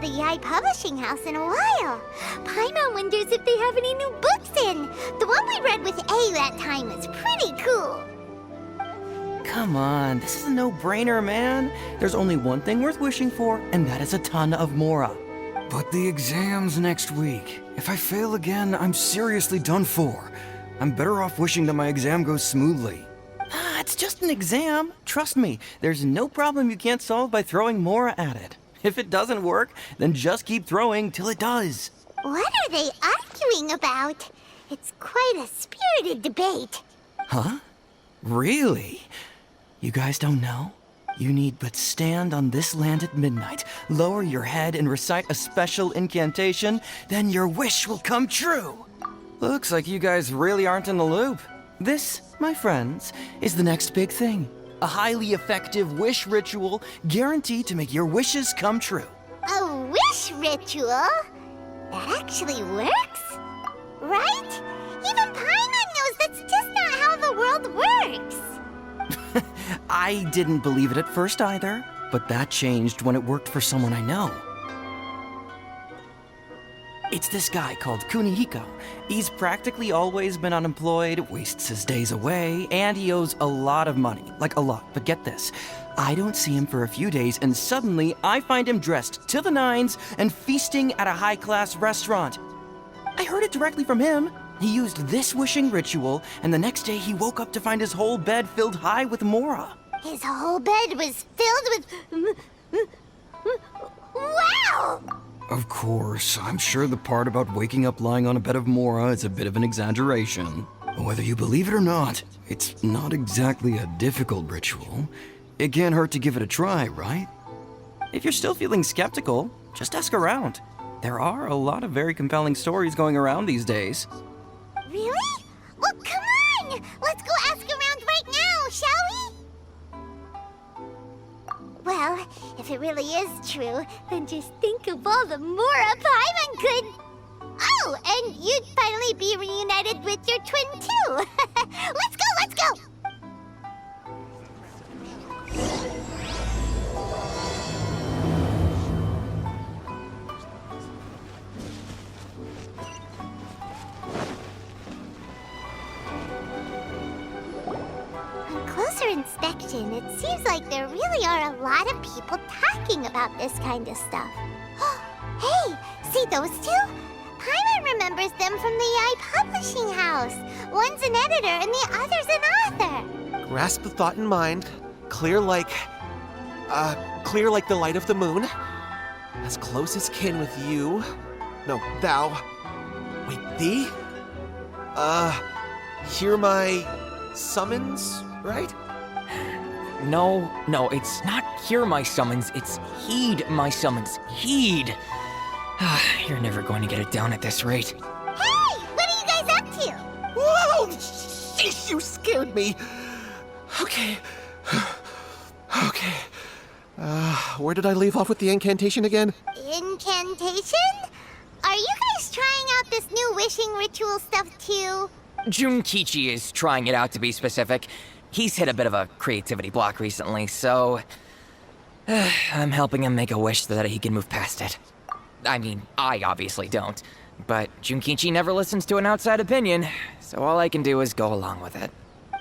the Yai Publishing House in a while. Paimon wonders if they have any new books in. The one we read with A that time was pretty cool. Come on, this is a no-brainer, man. There's only one thing worth wishing for, and that is a ton of Mora. But the exam's next week. If I fail again, I'm seriously done for. I'm better off wishing that my exam goes smoothly. Ah, it's just an exam. Trust me, there's no problem you can't solve by throwing Mora at it. If it doesn't work, then just keep throwing till it does. What are they arguing about? It's quite a spirited debate. Huh? Really? You guys don't know? You need but stand on this land at midnight, lower your head and recite a special incantation, then your wish will come true. Looks like you guys really aren't in the loop. This, my friends, is the next big thing. A highly effective wish ritual guaranteed to make your wishes come true. A wish ritual? That actually works? Right? Even Paimon knows that's just not how the world works. I didn't believe it at first either, but that changed when it worked for someone I know. It's this guy called Kunihiko. He's practically always been unemployed, wastes his days away, and he owes a lot of money. Like a lot, but get this. I don't see him for a few days, and suddenly I find him dressed to the nines and feasting at a high-class restaurant. I heard it directly from him. He used this wishing ritual, and the next day he woke up to find his whole bed filled high with Mora. His whole bed was filled with... Wow! Of course, I'm sure the part about waking up lying on a bed of Mora is a bit of an exaggeration. Whether you believe it or not, it's not exactly a difficult ritual. It can't hurt to give it a try, right? If you're still feeling skeptical, just ask around. There are a lot of very compelling stories going around these days. Really? Well, come on! Let's go ask around right now, shall we? Well, if it really is true, then just think of all the Mora Paimon could... Oh, and you'd finally be reunited with your twin, too! Let's go, let's go! On closer inspection, it seems like there really are a lot of people talking about this kind of stuff. Hey, see those two? Paimon remembers them from the Yai Publishing House. One's an editor and the other's an author. Grasp the thought in mind. Clear like the light of the moon. As close as kin with you. No, thou. Wait, thee? Hear my summons, right? No, it's not hear my summons, it's heed my summons. Heed! You're never going to get it down at this rate. Hey, what are you guys up to? Whoa! Sheesh, you scared me! Okay. Okay. Where did I leave off with the incantation again? Incantation? Are you guys trying out this new wishing ritual stuff too? Junkichi is trying it out, to be specific. He's hit a bit of a creativity block recently, so... I'm helping him make a wish so that he can move past it. I mean, I obviously don't. But Junkichi never listens to an outside opinion, so all I can do is go along with it.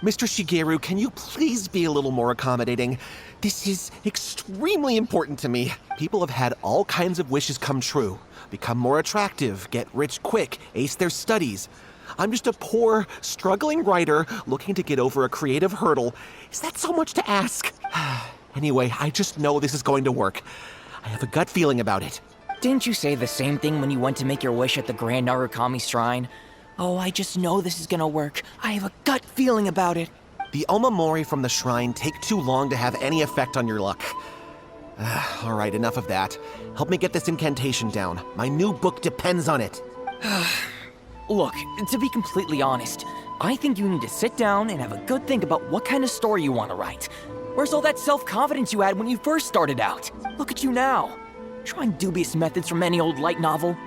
Mr. Shigeru, can you please be a little more accommodating? This is extremely important to me. People have had all kinds of wishes come true. Become more attractive, get rich quick, ace their studies. I'm just a poor, struggling writer looking to get over a creative hurdle. Is that so much to ask? Anyway, I just know this is going to work. I have a gut feeling about it. Didn't you say the same thing when you went to make your wish at the Grand Narukami Shrine? Oh, I just know this is gonna work. I have a gut feeling about it. The Omamori from the shrine take too long to have any effect on your luck. All right, enough of that. Help me get this incantation down. My new book depends on it. Look, to be completely honest, I think you need to sit down and have a good think about what kind of story you want to write. Where's all that self-confidence you had when you first started out? Look at you now. Trying dubious methods from any old light novel.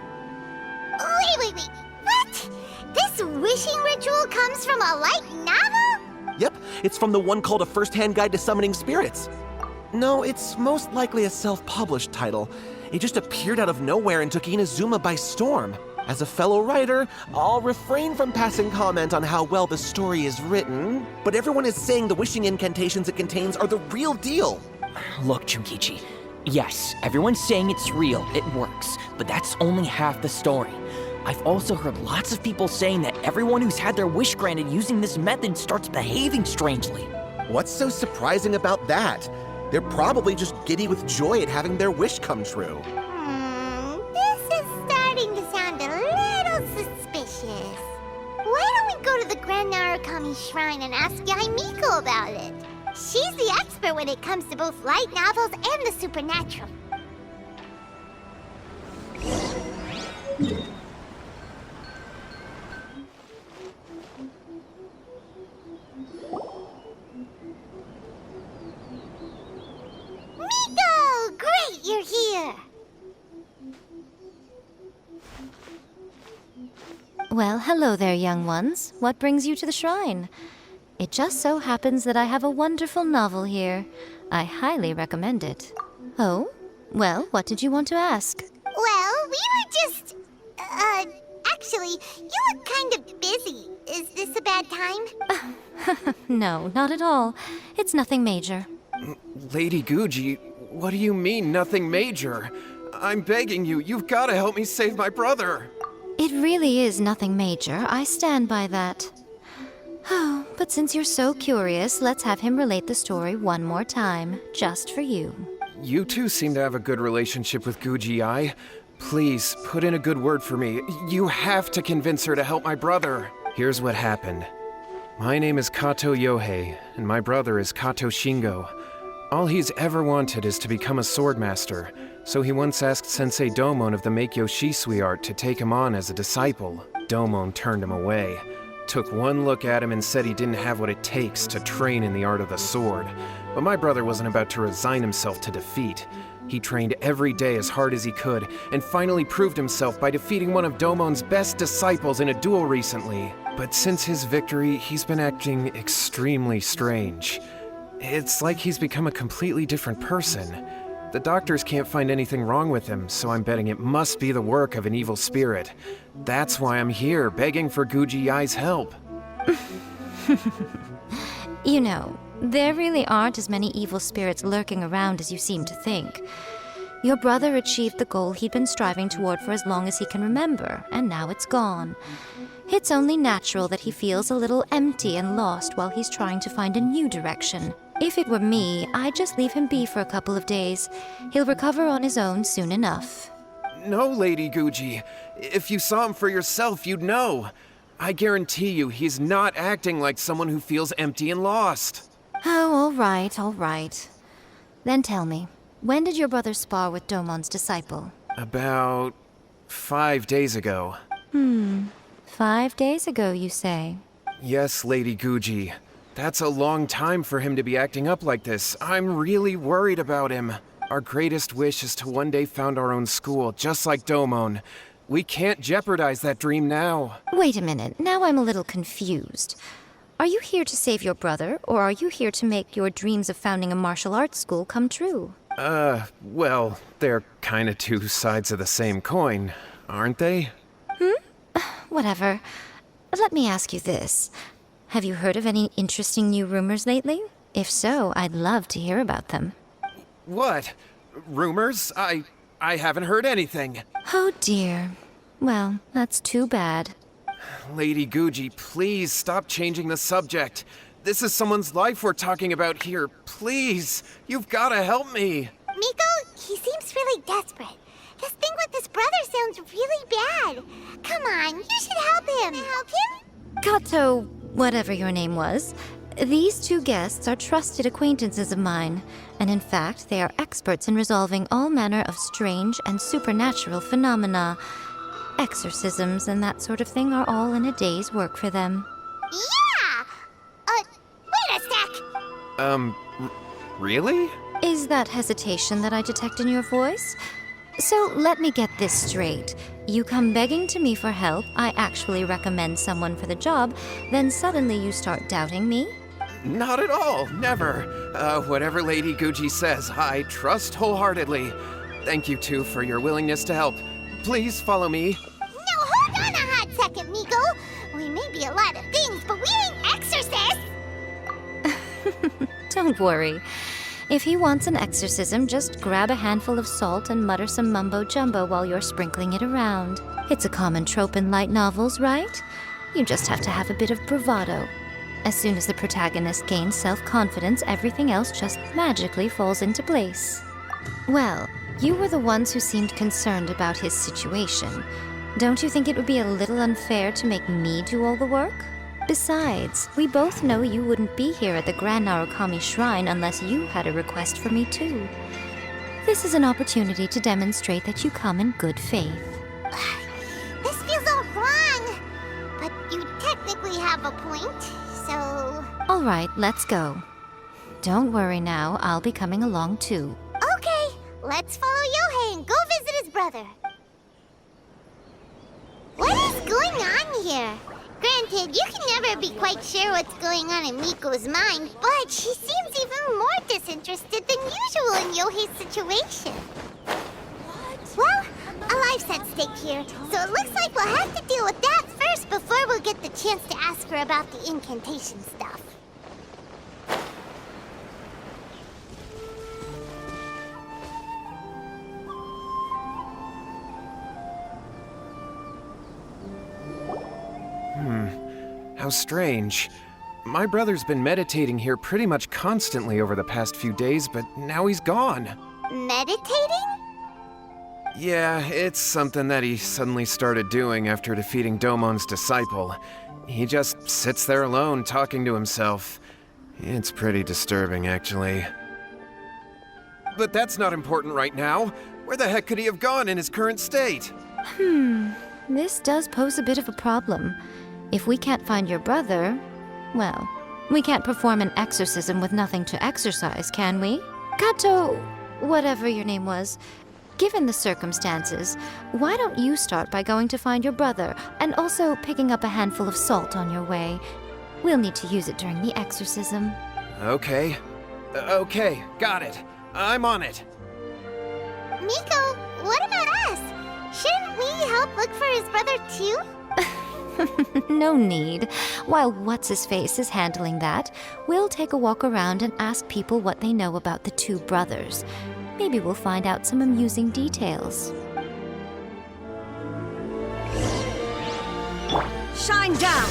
Wait. What? This wishing ritual comes from a light novel? Yep, it's from the one called A First-Hand Guide to Summoning Spirits. No, it's most likely a self-published title. It just appeared out of nowhere and took Inazuma by storm. As a fellow writer, I'll refrain from passing comment on how well the story is written, but everyone is saying the wishing incantations it contains are the real deal. Look, Junkichi. Yes, everyone's saying it's real, it works, but that's only half the story. I've also heard lots of people saying that everyone who's had their wish granted using this method starts behaving strangely. What's so surprising about that? They're probably just giddy with joy at having their wish come true. This is starting to sound a little suspicious. Why don't we go to the Grand Narukami Shrine and ask Yaimiko about it? She's the expert when it comes to both light novels and the supernatural. Miko! Great, you're here! Well, hello there, young ones. What brings you to the shrine? It just so happens that I have a wonderful novel here. I highly recommend it. Oh? Well, what did you want to ask? Well, we were just... actually, you look kind of busy. Is this a bad time? No, not at all. It's nothing major. Lady Guji, what do you mean, nothing major? I'm begging you, you've got to help me save my brother. It really is nothing major. I stand by that. Oh, but since you're so curious, let's have him relate the story one more time, just for you. You two seem to have a good relationship with Guji-ai. Please, put in a good word for me. You have to convince her to help my brother. Here's what happened. My name is Kato Yohei, and my brother is Kato Shingo. All he's ever wanted is to become a swordmaster, so he once asked Sensei Domon of the Meikyo Shisui art to take him on as a disciple. Domon turned him away. Took one look at him and said he didn't have what it takes to train in the art of the sword. But my brother wasn't about to resign himself to defeat. He trained every day as hard as he could, and finally proved himself by defeating one of Domon's best disciples in a duel recently. But since his victory, he's been acting extremely strange. It's like he's become a completely different person. The doctors can't find anything wrong with him, so I'm betting it must be the work of an evil spirit. That's why I'm here, begging for Guji-ai's help. You know, there really aren't as many evil spirits lurking around as you seem to think. Your brother achieved the goal he'd been striving toward for as long as he can remember, and now it's gone. It's only natural that he feels a little empty and lost while he's trying to find a new direction. If it were me, I'd just leave him be for a couple of days. He'll recover on his own soon enough. No, Lady Guji. If you saw him for yourself, you'd know. I guarantee you he's not acting like someone who feels empty and lost. Oh, all right. Then tell me, when did your brother spar with Domon's disciple? About 5 days ago. 5 days ago, you say? Yes, Lady Guji. That's a long time for him to be acting up like this. I'm really worried about him. Our greatest wish is to one day found our own school, just like Domon. We can't jeopardize that dream now. Wait a minute, now I'm a little confused. Are you here to save your brother, or are you here to make your dreams of founding a martial arts school come true? Well, they're kinda two sides of the same coin, aren't they? Whatever. Let me ask you this. Have you heard of any interesting new rumors lately? If so, I'd love to hear about them. What? Rumors? I haven't heard anything. Oh dear. Well, that's too bad. Lady Guji, please stop changing the subject. This is someone's life we're talking about here. Please, you've gotta help me. Miko, he seems really desperate. This thing with his brother sounds really bad. Come on, you should help him. Help him? Kato, whatever your name was, these two guests are trusted acquaintances of mine, and in fact, they are experts in resolving all manner of strange and supernatural phenomena. Exorcisms and that sort of thing are all in a day's work for them. Yeah! Wait a sec! Really? Is that hesitation that I detect in your voice? So let me get this straight. You come begging to me for help, I actually recommend someone for the job, then suddenly you start doubting me? Not at all, never. Whatever Lady Guji says, I trust wholeheartedly. Thank you two for your willingness to help. Please follow me. Now hold on a hot second, Miko. We may be a lot of things, but we ain't exorcists! Don't worry. If he wants an exorcism, just grab a handful of salt and mutter some mumbo-jumbo while you're sprinkling it around. It's a common trope in light novels, right? You just have to have a bit of bravado. As soon as the protagonist gains self-confidence, everything else just magically falls into place. Well, you were the ones who seemed concerned about his situation. Don't you think it would be a little unfair to make me do all the work? Besides, we both know you wouldn't be here at the Grand Narukami Shrine unless you had a request for me too. This is an opportunity to demonstrate that you come in good faith. This feels all wrong! But you technically have a point, so... All right, let's go. Don't worry now, I'll be coming along too. Okay, let's follow Yohei and go visit his brother. What is going on here? Granted, you can never be quite sure what's going on in Miko's mind, but she seems even more disinterested than usual in Yohei's situation. Well, a life's at stake here, so it looks like we'll have to deal with that first before we'll get the chance to ask her about the incantation stuff. How strange. My brother's been meditating here pretty much constantly over the past few days, but now he's gone. Meditating? Yeah, it's something that he suddenly started doing after defeating Domon's disciple. He just sits there alone, talking to himself. It's pretty disturbing, actually. But that's not important right now. Where the heck could he have gone in his current state? This does pose a bit of a problem. If we can't find your brother, well, we can't perform an exorcism with nothing to exorcise, can we? Kato, whatever your name was, given the circumstances, why don't you start by going to find your brother and also picking up a handful of salt on your way? We'll need to use it during the exorcism. Okay. Okay, got it. I'm on it. Miko, what about us? Shouldn't we help look for his brother too? No need. While What's-His-Face is handling that, we'll take a walk around and ask people what they know about the two brothers. Maybe we'll find out some amusing details. Shine down!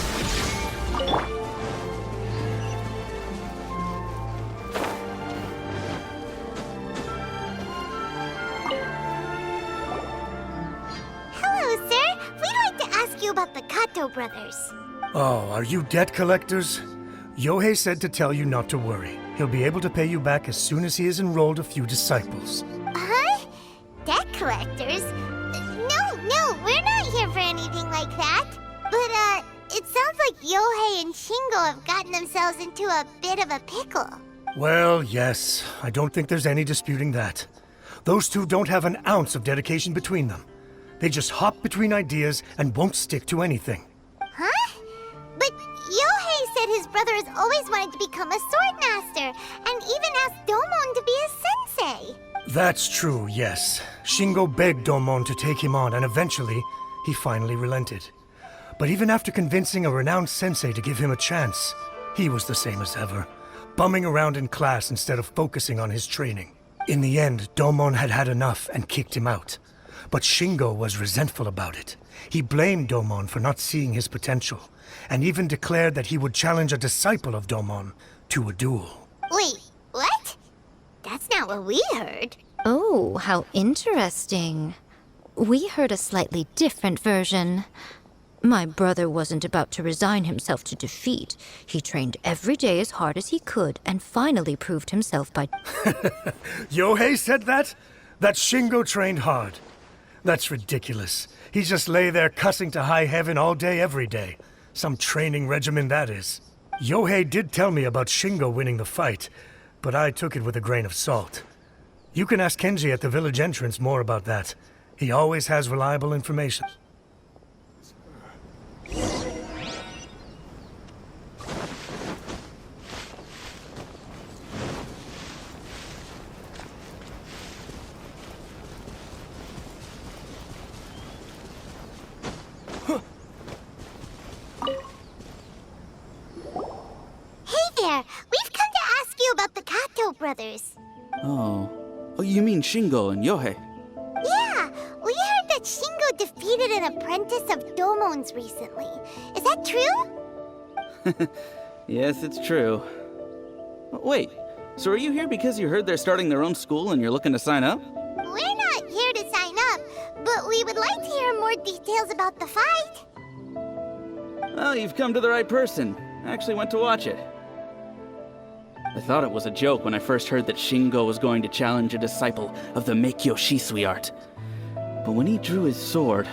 Hello, sir. We'd like to ask you about the Kato brothers. Oh, are you debt collectors? Yohei said to tell you not to worry. He'll be able to pay you back as soon as he has enrolled a few disciples. Huh? Debt collectors? No, we're not here for anything like that. But, it sounds like Yohei and Shingo have gotten themselves into a bit of a pickle. Well, yes. I don't think there's any disputing that. Those two don't have an ounce of dedication between them. They just hop between ideas and won't stick to anything. Huh? But Yohei said his brother has always wanted to become a sword master, and even asked Domon to be his sensei. That's true, yes. Shingo begged Domon to take him on, and eventually, he finally relented. But even after convincing a renowned sensei to give him a chance, he was the same as ever, bumming around in class instead of focusing on his training. In the end, Domon had had enough and kicked him out. But Shingo was resentful about it. He blamed Domon for not seeing his potential, and even declared that he would challenge a disciple of Domon to a duel. Wait, what? That's not what we heard. Oh, how interesting. We heard a slightly different version. My brother wasn't about to resign himself to defeat. He trained every day as hard as he could and finally proved himself by... Yohei said that? That Shingo trained hard. That's ridiculous. He just lay there cussing to high heaven all day, every day. Some training regimen, that is. Yohei did tell me about Shingo winning the fight, but I took it with a grain of salt. You can ask Kenji at the village entrance more about that. He always has reliable information. there. We've come to ask you about the Kato brothers. Oh. Oh, you mean Shingo and Yohei? Yeah, we heard that Shingo defeated an apprentice of Domon's recently. Is that true? Yes, it's true. Wait, so are you here because you heard they're starting their own school and you're looking to sign up? We're not here to sign up, but we would like to hear more details about the fight. Well, you've come to the right person. I actually went to watch it. I thought it was a joke when I first heard that Shingo was going to challenge a disciple of the Meikyo Shisui art. But when he drew his sword,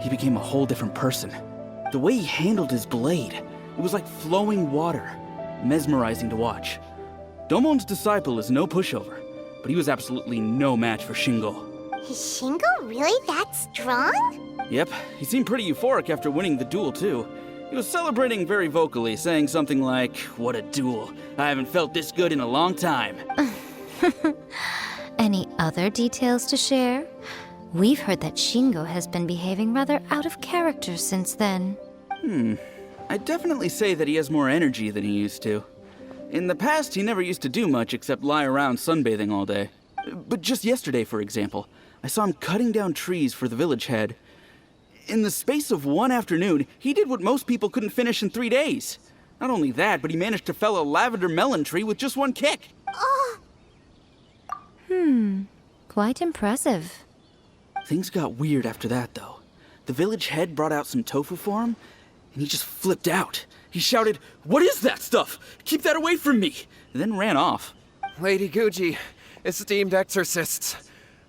he became a whole different person. The way he handled his blade, it was like flowing water, mesmerizing to watch. Domon's disciple is no pushover, but he was absolutely no match for Shingo. Is Shingo really that strong? Yep, he seemed pretty euphoric after winning the duel too. He was celebrating very vocally, saying something like, "What a duel. I haven't felt this good in a long time." Any other details to share? We've heard that Shingo has been behaving rather out of character since then. I'd definitely say that he has more energy than he used to. In the past, he never used to do much except lie around sunbathing all day. But just yesterday, for example, I saw him cutting down trees for the village head. In the space of one afternoon, he did what most people couldn't finish in 3 days. Not only that, but he managed to fell a lavender melon tree with just one kick. Quite impressive. Things got weird after that, though. The village head brought out some tofu for him, and he just flipped out. He shouted, "What is that stuff? Keep that away from me!" and then ran off. Lady Guji, esteemed exorcists.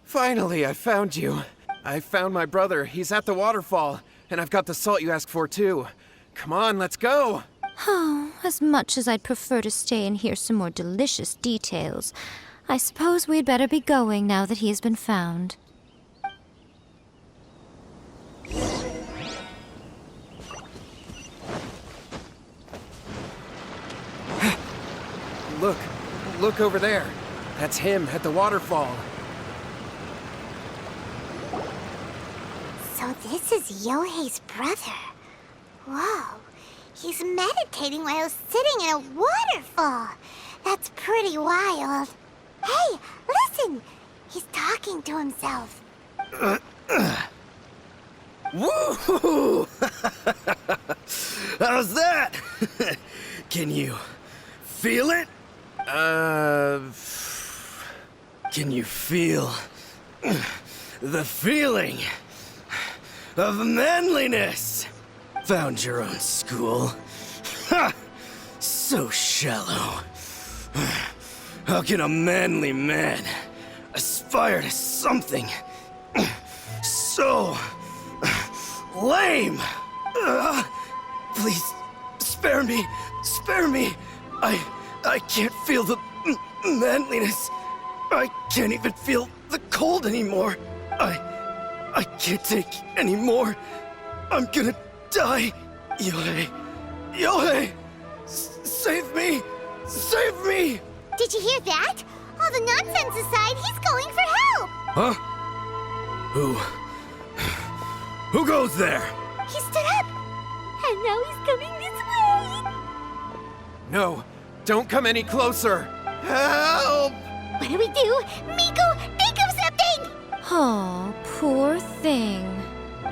Finally, I found you. I found my brother. He's at the waterfall. And I've got the salt you asked for, too. Come on, let's go! Oh, as much as I'd prefer to stay and hear some more delicious details, I suppose we'd better be going now that he has been found. Look over there. That's him at the waterfall. So this is Yohei's brother. Whoa, he's meditating while sitting in a waterfall. That's pretty wild. Hey, listen! He's talking to himself. Woo! How's that? Can you feel it? Can you feel the feeling of manliness? Found your own school. Ha! So shallow. How can a manly man aspire to something so lame? Please, spare me. Spare me. I can't feel the manliness. I can't even feel the cold anymore. I can't take any more. I'm gonna die. Yohei. Yohei! Save me! Save me! Did you hear that? All the nonsense aside, he's going for help! Huh? Who goes there? He stood up! And now he's coming this way! No, don't come any closer. Help! What do we do? Miko, think of something! Oh, poor thing.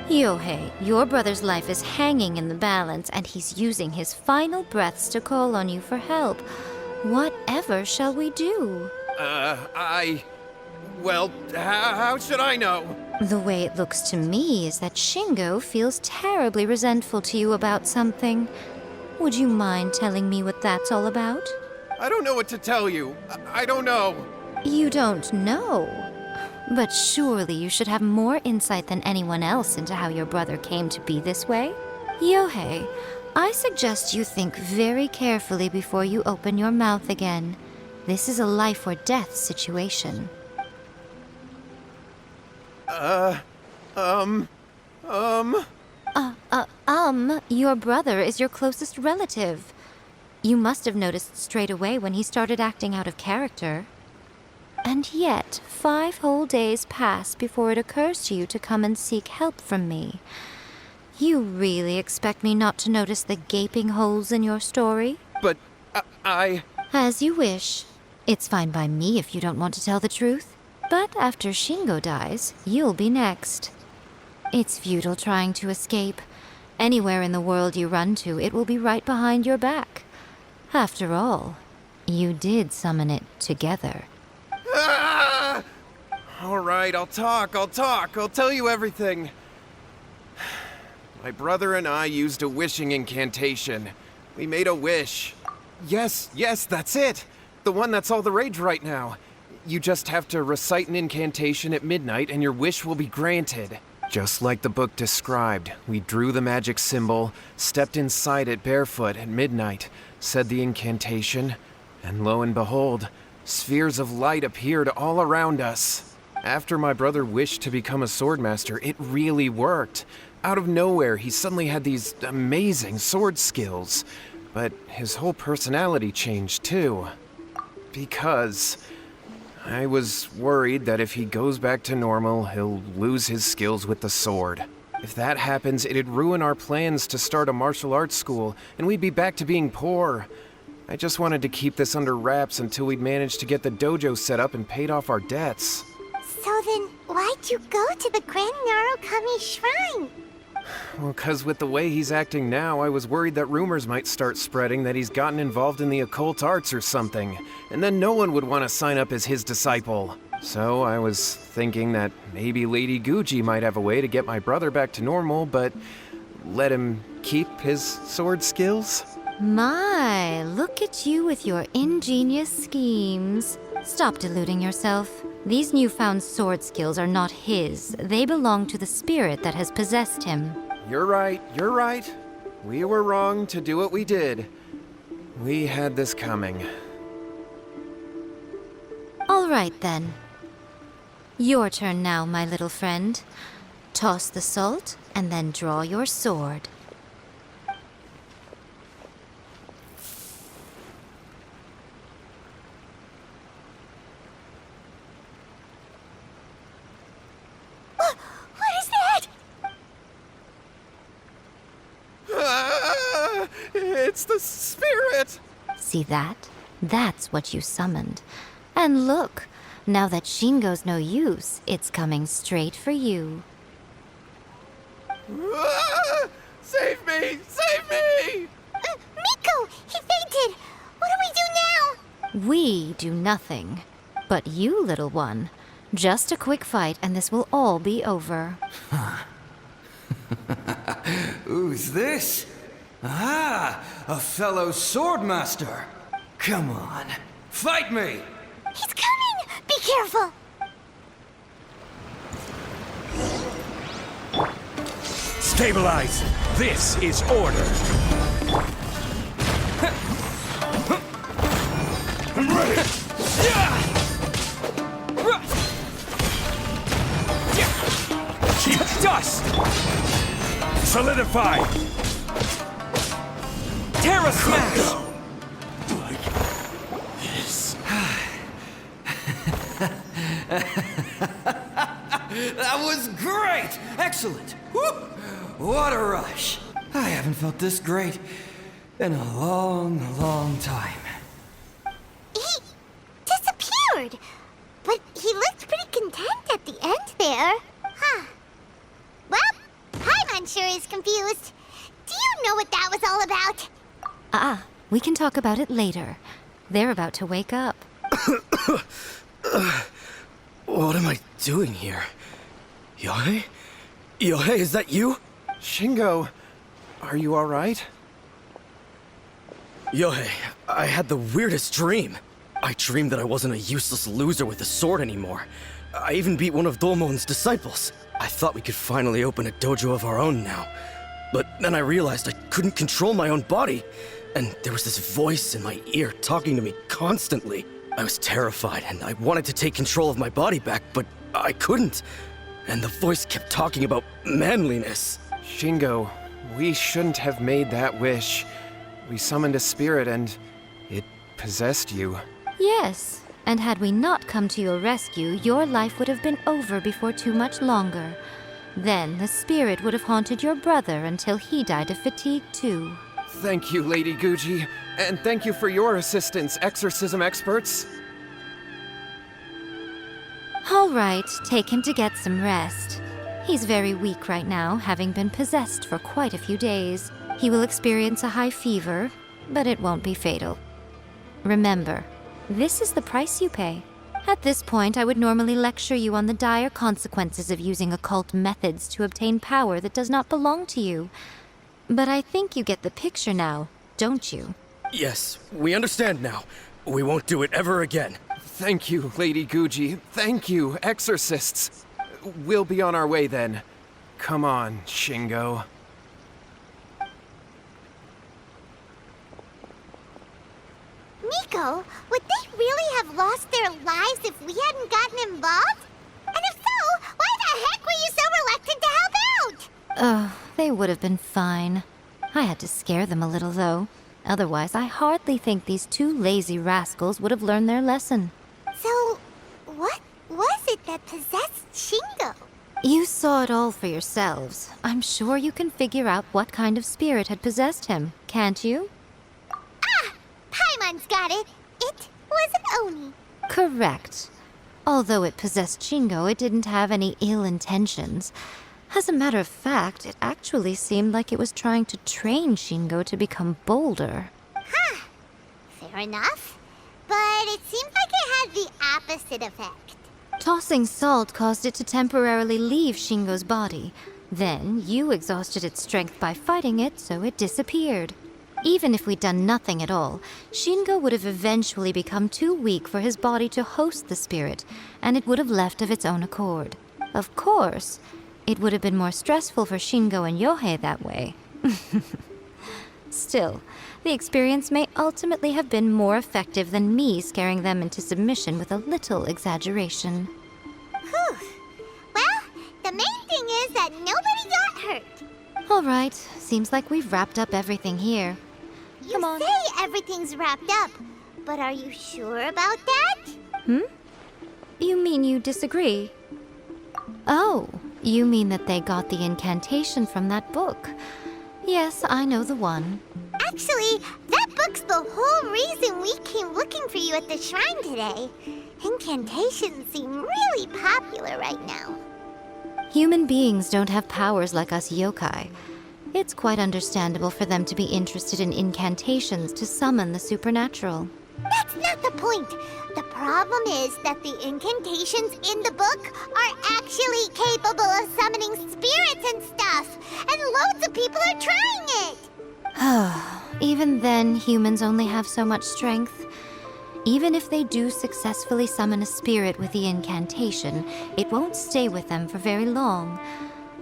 Yohei, your brother's life is hanging in the balance, and he's using his final breaths to call on you for help. Whatever shall we do? Well, how should I know? The way it looks to me is that Shingo feels terribly resentful to you about something. Would you mind telling me what that's all about? I don't know what to tell you. I don't know. You don't know? But surely you should have more insight than anyone else into how your brother came to be this way. Yohei, I suggest you think very carefully before you open your mouth again. This is a life or death situation. Your brother is your closest relative. You must have noticed straight away when he started acting out of character. And yet, 5 whole days pass before it occurs to you to come and seek help from me. You really expect me not to notice the gaping holes in your story? But As you wish. It's fine by me if you don't want to tell the truth. But after Shingo dies, you'll be next. It's futile trying to escape. Anywhere in the world you run to, it will be right behind your back. After all, you did summon it together. Ah! All right, I'll talk. I'll tell you everything. My brother and I used a wishing incantation. We made a wish. Yes, that's it. The one that's all the rage right now. You just have to recite an incantation at midnight and your wish will be granted. Just like the book described, we drew the magic symbol, stepped inside it barefoot at midnight, said the incantation, and lo and behold, spheres of light appeared all around us. After my brother wished to become a swordmaster, it really worked. Out of nowhere, he suddenly had these amazing sword skills. But his whole personality changed too. Because I was worried that if he goes back to normal, he'll lose his skills with the sword. If that happens, it'd ruin our plans to start a martial arts school, and we'd be back to being poor. I just wanted to keep this under wraps until we'd managed to get the dojo set up and paid off our debts. So then, why'd you go to the Grand Narukami Shrine? Well, 'cause with the way he's acting now, I was worried that rumors might start spreading that he's gotten involved in the occult arts or something, and then no one would want to sign up as his disciple. So I was thinking that maybe Lady Guji might have a way to get my brother back to normal, but let him keep his sword skills? My, look at you with your ingenious schemes. Stop deluding yourself. These newfound sword skills are not his. They belong to the spirit that has possessed him. You're right. We were wrong to do what we did. We had this coming. All right, then. Your turn now, my little friend. Toss the salt, and then draw your sword. What is that? Ah, it's the spirit! See that? That's what you summoned. And look, now that Shingo's no use, it's coming straight for you. Ah, save me! Save me! Miko! He fainted! What do we do now? We do nothing. But you, little one, just a quick fight and this will all be over. Who's this? Ah, a fellow swordmaster. Come on, fight me! He's coming! Be careful! Stabilize! This is order! I'm ready! Keep dust! Solidify! Terra Smash! That was great! Excellent! Whoop! What a rush! I haven't felt this great in a long, long time. He disappeared! But he looked pretty content at the end there. Huh. Well, Paimon sure is confused. Do you know what that was all about? We can talk about it later. They're about to wake up. What am I doing here? Yohei? Yohei, is that you? Shingo, are you alright? Yohei, I had the weirdest dream. I dreamed that I wasn't a useless loser with a sword anymore. I even beat one of Domon's disciples. I thought we could finally open a dojo of our own now. But then I realized I couldn't control my own body, and there was this voice in my ear talking to me constantly. I was terrified, and I wanted to take control of my body back, but I couldn't. And the voice kept talking about manliness. Shingo, we shouldn't have made that wish. We summoned a spirit and it possessed you. Yes, and had we not come to your rescue, your life would have been over before too much longer. Then the spirit would have haunted your brother until he died of fatigue too. Thank you, Lady Guji. And thank you for your assistance, exorcism experts. All right, take him to get some rest. He's very weak right now, having been possessed for quite a few days. He will experience a high fever, but it won't be fatal. Remember, this is the price you pay. At this point, I would normally lecture you on the dire consequences of using occult methods to obtain power that does not belong to you. But I think you get the picture now, don't you? Yes, we understand now. We won't do it ever again. Thank you, Lady Guji. Thank you, exorcists. We'll be on our way then. Come on, Shingo. Nico, would they really have lost their lives if we hadn't gotten involved? And if so, why the heck were you so reluctant to help out? Oh, they would have been fine. I had to scare them a little, though. Otherwise, I hardly think these two lazy rascals would have learned their lesson. So, what was it that possessed Shingo? You saw it all for yourselves. I'm sure you can figure out what kind of spirit had possessed him, can't you? Paimon's got it. It was an Oni. Correct. Although it possessed Shingo, it didn't have any ill intentions. As a matter of fact, it actually seemed like it was trying to train Shingo to become bolder. Fair enough. But it seemed like it had the opposite effect. Tossing salt caused it to temporarily leave Shingo's body. Then, you exhausted its strength by fighting it, so it disappeared. Even if we'd done nothing at all, Shingo would have eventually become too weak for his body to host the spirit, and it would have left of its own accord. Of course, it would have been more stressful for Shingo and Yohei that way. Still, the experience may ultimately have been more effective than me scaring them into submission with a little exaggeration. Whew. Well, the main thing is that nobody got hurt. All right, seems like we've wrapped up everything here. You Come on. say everything's wrapped up, but are you sure about that? You mean you disagree? Oh, you mean that they got the incantation from that book. Yes, I know the one. Actually, that book's the whole reason we came looking for you at the shrine today. Incantations seem really popular right now. Human beings don't have powers like us yokai. It's quite understandable for them to be interested in incantations to summon the supernatural. That's not the point. The problem is that the incantations in the book are actually capable of summoning spirits and stuff, and loads of people are trying it. Even then, humans only have so much strength. Even if they do successfully summon a spirit with the incantation, it won't stay with them for very long.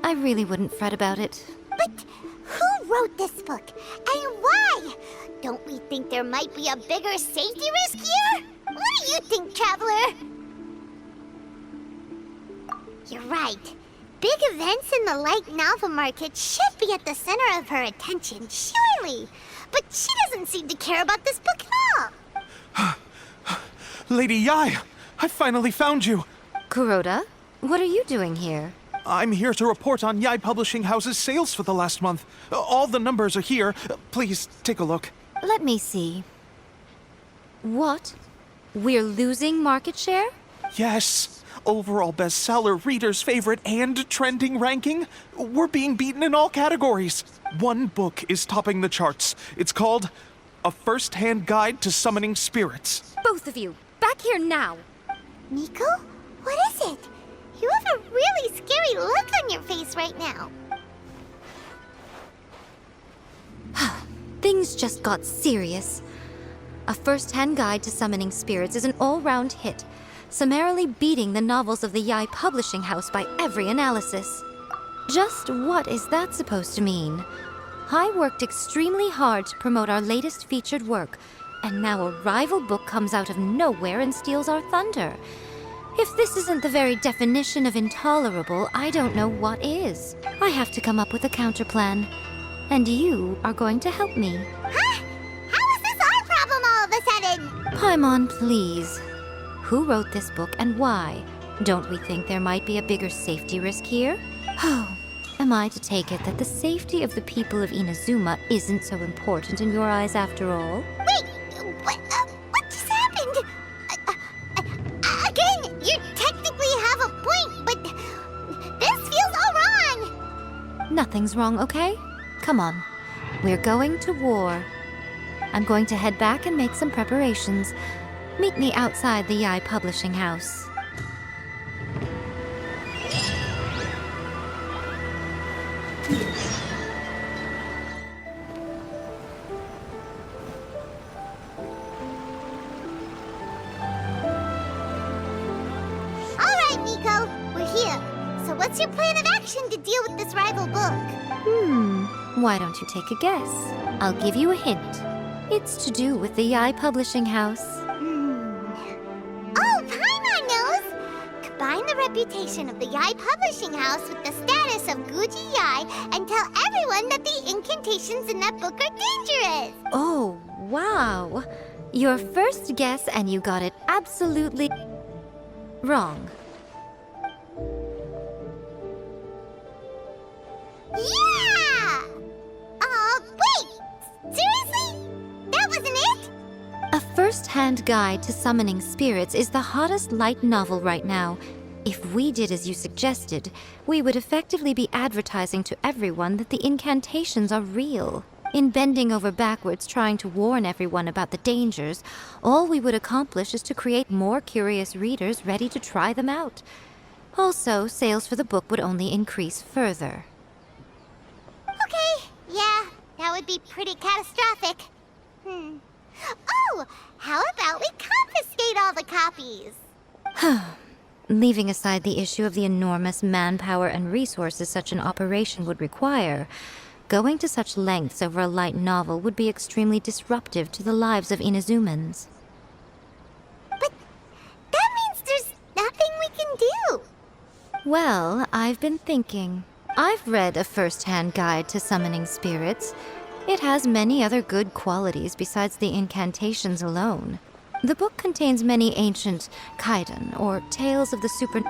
I really wouldn't fret about it. But who wrote this book, and why? Don't we think there might be a bigger safety risk here? What do you think, Traveler? You're right. Big events in the light novel market should be at the center of her attention, surely. But she doesn't seem to care about this book at all. Lady Yai, I finally found you. Kuroda, what are you doing here? I'm here to report on Yai Publishing House's sales for the last month. All the numbers are here. Please take a look. Let me see. What? We're losing market share? Yes. Overall bestseller, readers' favorite, and trending ranking. We're being beaten in all categories. One book is topping the charts. It's called A First-Hand Guide to Summoning Spirits. Both of you, back here now! Nico? What is it? You have a really scary look on your face right now. Things just got serious. A First-Hand Guide to Summoning Spirits is an all-round hit, summarily beating the novels of the Yai Publishing House by every analysis. Just what is that supposed to mean? I worked extremely hard to promote our latest featured work, and now a rival book comes out of nowhere and steals our thunder. If this isn't the very definition of intolerable, I don't know what is. I have to come up with a counterplan. And you are going to help me. Huh? How is this our problem all of a sudden? Paimon, please. Who wrote this book and why? Don't we think there might be a bigger safety risk here? Oh, Am I to take it that the safety of the people of Inazuma isn't so important in your eyes after all? Wait, what just happened? Again, you technically have a point, but this feels all wrong. Nothing's wrong, okay? Come on. We're going to war. I'm going to head back and make some preparations. Meet me outside the Yai Publishing House. All right, Miko, we're here. So what's your plan of action to deal with this rival book? Why don't you take a guess? I'll give you a hint. It's to do with the Yai Publishing House. Oh, Paimon knows! Combine the reputation of the Yai Publishing House with the status of Guji Yai and tell everyone that the incantations in that book are dangerous! Oh, wow. Your first guess, and you got it absolutely wrong. Yeah! Wait! Seriously? That wasn't it? A first-hand guide to summoning spirits is the hottest light novel right now. If we did as you suggested, we would effectively be advertising to everyone that the incantations are real. In bending over backwards trying to warn everyone about the dangers, all we would accomplish is to create more curious readers ready to try them out. Also, sales for the book would only increase further. Okay, yeah, that would be pretty catastrophic. Oh, how about we confiscate all the copies? Leaving aside the issue of the enormous manpower and resources such an operation would require, going to such lengths over a light novel would be extremely disruptive to the lives of Inazumans. But that means there's nothing we can do. Well, I've been thinking. I've read a first-hand guide to summoning spirits. It has many other good qualities besides the incantations alone. The book contains many ancient kaiden, or tales of the super...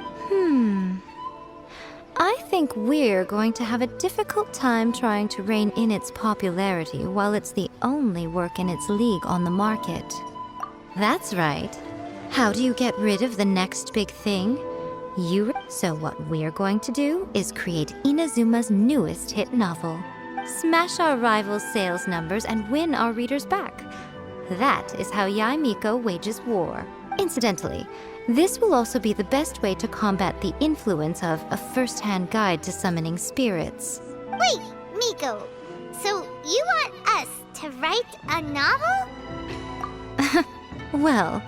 I think we're going to have a difficult time trying to rein in its popularity while it's the only work in its league on the market. That's right. How do you get rid of the next big thing? So what we're going to do is create Inazuma's newest hit novel. Smash our rival's sales numbers and win our readers back. That is how Yai Miko wages war. Incidentally, this will also be the best way to combat the influence of a first-hand guide to summoning spirits. Wait, Miko, so you want us to write a novel? Well,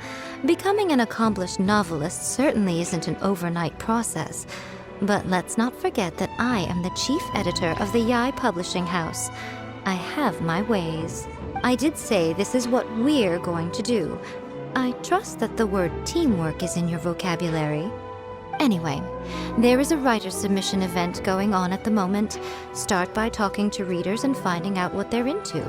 becoming an accomplished novelist certainly isn't an overnight process. But let's not forget that I am the chief editor of the Yai Publishing House. I have my ways. I did say this is what we're going to do. I trust that the word teamwork is in your vocabulary. Anyway, there is a writer submission event going on at the moment. Start by talking to readers and finding out what they're into.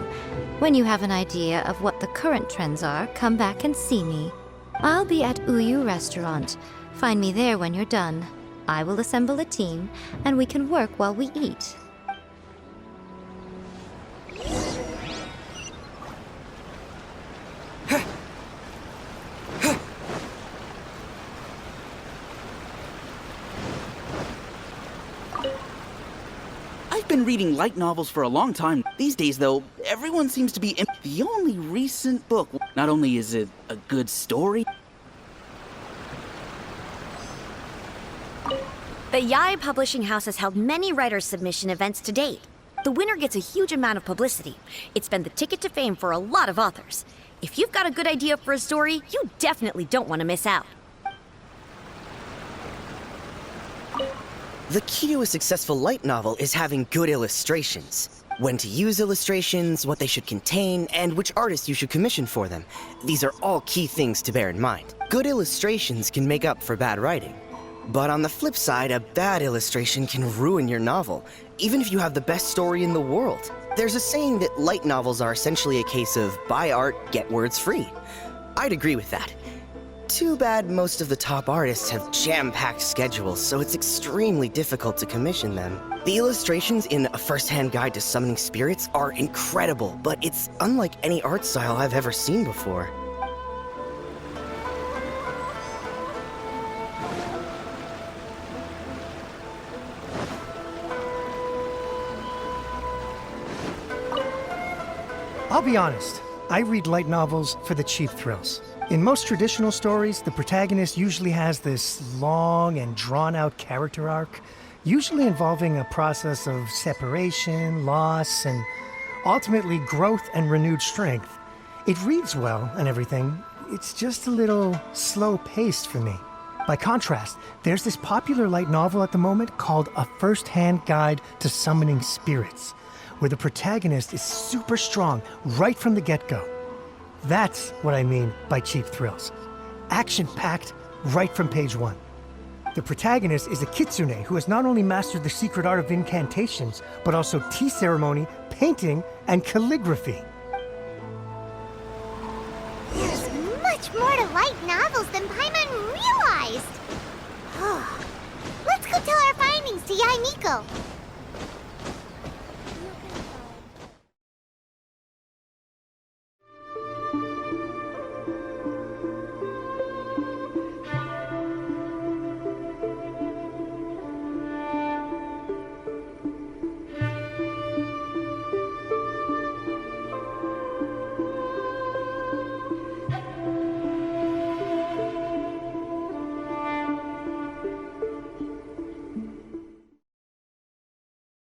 When you have an idea of what the current trends are, come back and see me. I'll be at Uyu Restaurant. Find me there when you're done. I will assemble a team, and we can work while we eat. I've been reading light novels for a long time. These days, though, everyone seems to be the only recent book. Not only is it a good story... The Yai Publishing House has held many writer submission events to date. The winner gets a huge amount of publicity. It's been the ticket to fame for a lot of authors. If you've got a good idea for a story, you definitely don't want to miss out. The key to a successful light novel is having good illustrations. When to use illustrations, what they should contain, and which artist you should commission for them. These are all key things to bear in mind. Good illustrations can make up for bad writing. But on the flip side, a bad illustration can ruin your novel, even if you have the best story in the world. There's a saying that light novels are essentially a case of buy art, get words free. I'd agree with that. Too bad most of the top artists have jam-packed schedules, so it's extremely difficult to commission them. The illustrations in A First-Hand Guide to Summoning Spirits are incredible, but it's unlike any art style I've ever seen before. I'll be honest, I read light novels for the cheap thrills. In most traditional stories, the protagonist usually has this long and drawn-out character arc, usually involving a process of separation, loss, and ultimately growth and renewed strength. It reads well and everything, it's just a little slow-paced for me. By contrast, there's this popular light novel at the moment called A First-Hand Guide to Summoning Spirits, where the protagonist is super strong right from the get-go. That's what I mean by cheap thrills. Action-packed right from page 1. The protagonist is a kitsune who has not only mastered the secret art of incantations, but also tea ceremony, painting, and calligraphy. There's much more to light novels than Paimon realized. Let's go tell our findings to Yae Miko.